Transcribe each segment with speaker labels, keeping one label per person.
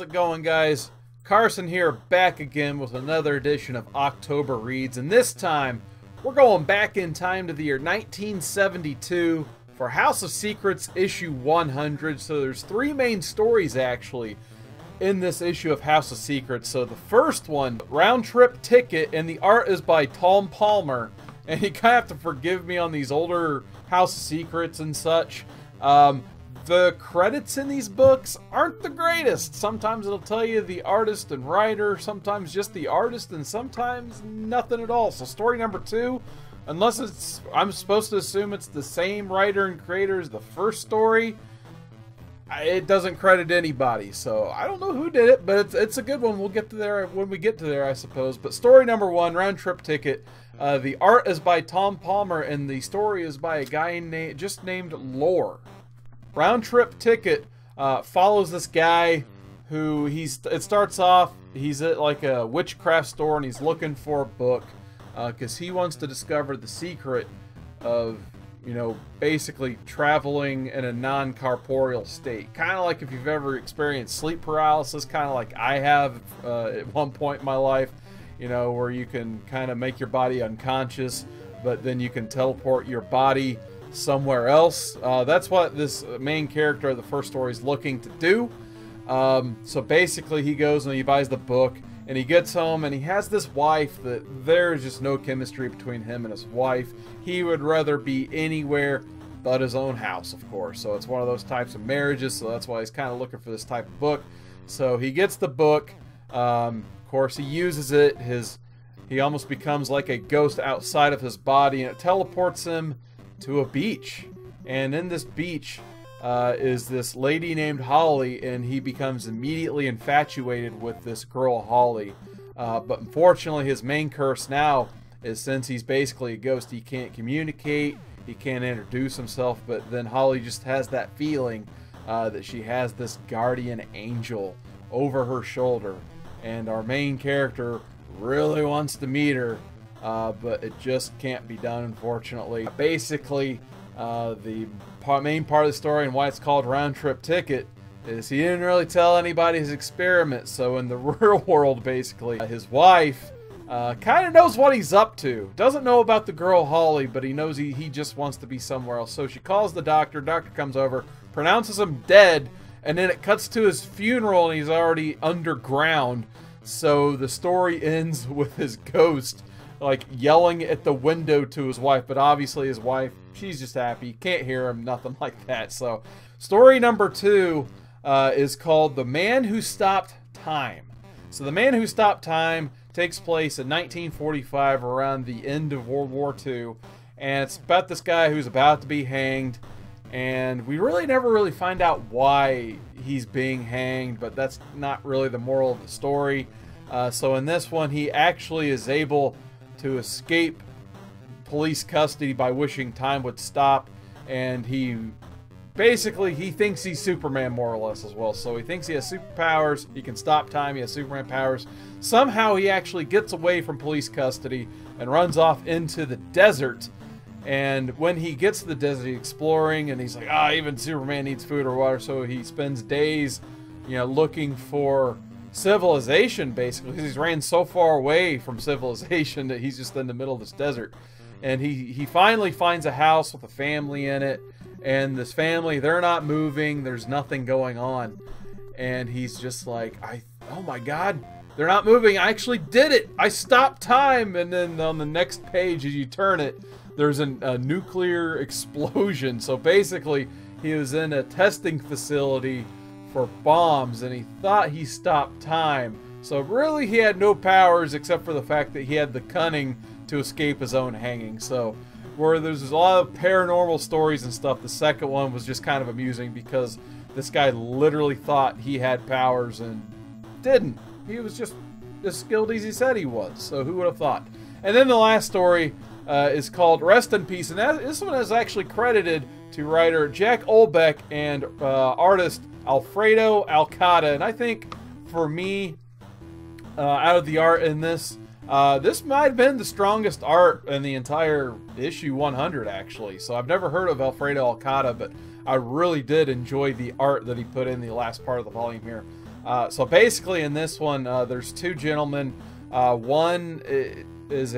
Speaker 1: it going, guys? Carson here, back again with another edition of October Reads, and this time we're going back in time to the year 1972 for House of Secrets issue 100. So there's three main stories actually in this issue of House of Secrets. So the first one, Round Trip Ticket, and the art is by Tom Palmer. And you kind of have to forgive me on these older House of Secrets and such. The credits in these books aren't the greatest. Sometimes it'll tell you the artist and writer, sometimes just the artist, and sometimes nothing at all. So story number 2, unless it's, I'm supposed to assume it's the same writer and creator as the first story, it doesn't credit anybody. So I don't know who did it, but it's a good one. We'll get to there when we get to there, I suppose. But story number 1, Round Trip Ticket. The art is by Tom Palmer, and the story is by a guy named Lore. Round Trip Ticket follows this guy who it starts off, he's at like a witchcraft store and he's looking for a book because he wants to discover the secret of, you know, basically traveling in a non-corporeal state. Kind of like if you've ever experienced sleep paralysis, kind of like I have at one point in my life, you know, where you can kind of make your body unconscious, but then you can teleport your body somewhere else. That's what this main character of the first story is looking to do. So basically he goes and he buys the book and he gets home and he has this wife that there's just no chemistry between him and his wife. He would rather be anywhere but his own house, of course. So it's one of those types of marriages, so that's why he's kind of looking for this type of book. So he gets the book. Of course he uses it. He almost becomes like a ghost outside of his body, and it teleports him to a beach. And in this beach is this lady named Holly, and he becomes immediately infatuated with this girl Holly. But unfortunately his main curse now is, since he's basically a ghost, he can't communicate, he can't introduce himself. But then Holly just has that feeling that she has this guardian angel over her shoulder, and our main character really wants to meet her, but it just can't be done, unfortunately. Basically, the main part of the story and why it's called Round Trip Ticket is he didn't really tell anybody his experiment. So in the real world, basically, his wife kind of knows what he's up to. Doesn't know about the girl Holly, but he knows he just wants to be somewhere else. So she calls the doctor. Doctor comes over, pronounces him dead, and then it cuts to his funeral, and he's already underground. So the story ends with his ghost like yelling at the window to his wife, but obviously his wife, she's just happy, can't hear him, nothing like that. So story number 2 is called The Man Who Stopped Time. So The Man Who Stopped Time takes place in 1945, around the end of World War II, and it's about this guy who's about to be hanged, and we really never really find out why he's being hanged, but that's not really the moral of the story. So in this one, he actually is able to escape police custody by wishing time would stop, and he thinks he's Superman, more or less, as well. So he thinks he has superpowers, he can stop time, he has Superman powers. Somehow he actually gets away from police custody and runs off into the desert. And when he gets to the desert, he's exploring, and he's like, even Superman needs food or water. So he spends days, you know, looking for civilization, basically, because he's ran so far away from civilization that he's just in the middle of this desert. And he finally finds a house with a family in it, and this family, they're not moving, there's nothing going on, and he's just like, oh my god, they're not moving, I actually did it, I stopped time. And then on the next page, as you turn it, there's a nuclear explosion. So basically he was in a testing facility for bombs, and he thought he stopped time. So really he had no powers except for the fact that he had the cunning to escape his own hanging. So where there's a lot of paranormal stories and stuff, the second one was just kind of amusing because this guy literally thought he had powers and didn't. He was just as skilled as he said he was. So who would have thought? And then the last story is called Rest in Peace, and this one is actually credited to writer Jack Olbeck and artist Alfredo Alcada. And I think for me, out of the art in this, this might have been the strongest art in the entire issue 100, actually. So I've never heard of Alfredo Alcada, but I really did enjoy the art that he put in the last part of the volume here. So basically in this one, there's two gentlemen. One is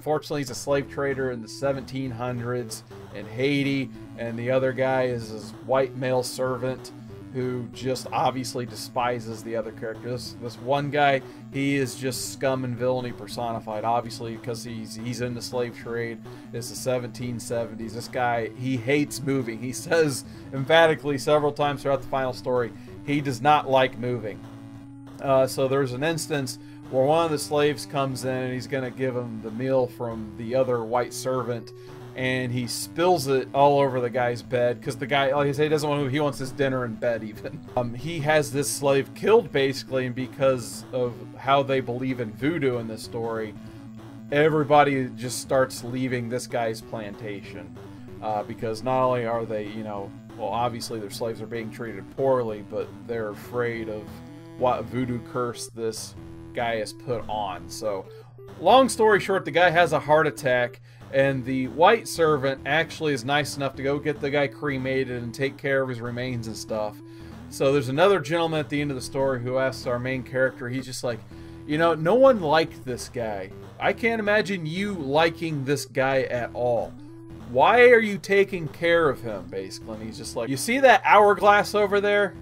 Speaker 1: fortunately he's a slave trader in the 1700s in Haiti, and the other guy is his white male servant who just obviously despises the other character. This one guy, he is just scum and villainy personified, obviously, because he's in the slave trade. It's the 1770s. This guy, he hates moving. He says emphatically several times throughout the final story, he does not like moving. So there's an instance where one of the slaves comes in and he's going to give him the meal from the other white servant, and he spills it all over the guy's bed because the guy, like I say, doesn't want to move. He wants his dinner in bed even. He has this slave killed basically, and because of how they believe in voodoo in this story, everybody just starts leaving this guy's plantation because not only are they, you know, well, obviously their slaves are being treated poorly, but they're afraid of what voodoo curse this guy has put on. So long story short, the guy has a heart attack, and the white servant actually is nice enough to go get the guy cremated and take care of his remains and stuff. So there's another gentleman at the end of the story who asks our main character, he's just like, you know, no one liked this guy. I can't imagine you liking this guy at all. Why are you taking care of him, basically? And he's just like, you see that hourglass over there?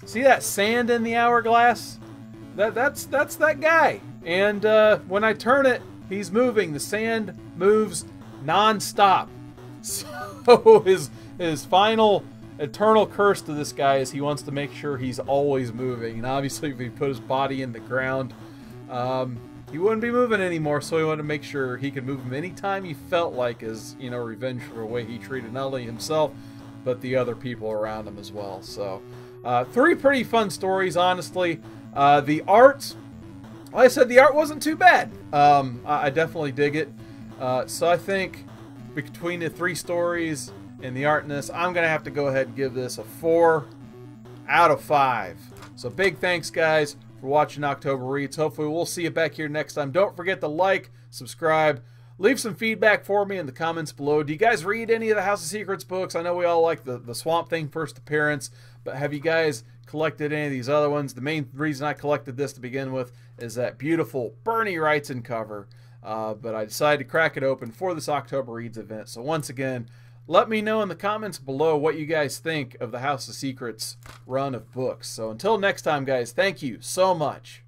Speaker 1: See that sand in the hourglass? That's that guy. And when I turn it, he's moving. The sand moves non-stop. So his final eternal curse to this guy is he wants to make sure he's always moving. And obviously if he put his body in the ground, he wouldn't be moving anymore. So he wanted to make sure he could move him anytime he felt like, as, you know, revenge for the way he treated not only himself, but the other people around him as well. So three pretty fun stories, honestly. The art, like I said, the art wasn't too bad. I definitely dig it. So I think between the three stories and the art in this, I'm going to have to go ahead and give this a 4 out of 5. So big thanks, guys, for watching October Reads. Hopefully we'll see you back here next time. Don't forget to like, subscribe, leave some feedback for me in the comments below. Do you guys read any of the House of Secrets books? I know we all like the Swamp Thing first appearance, but have you guys collected any of these other ones? The main reason I collected this to begin with is that beautiful Bernie Wrightson cover, but I decided to crack it open for this October Reads event. So once again, let me know in the comments below what you guys think of the House of Secrets run of books. So until next time, guys, thank you so much.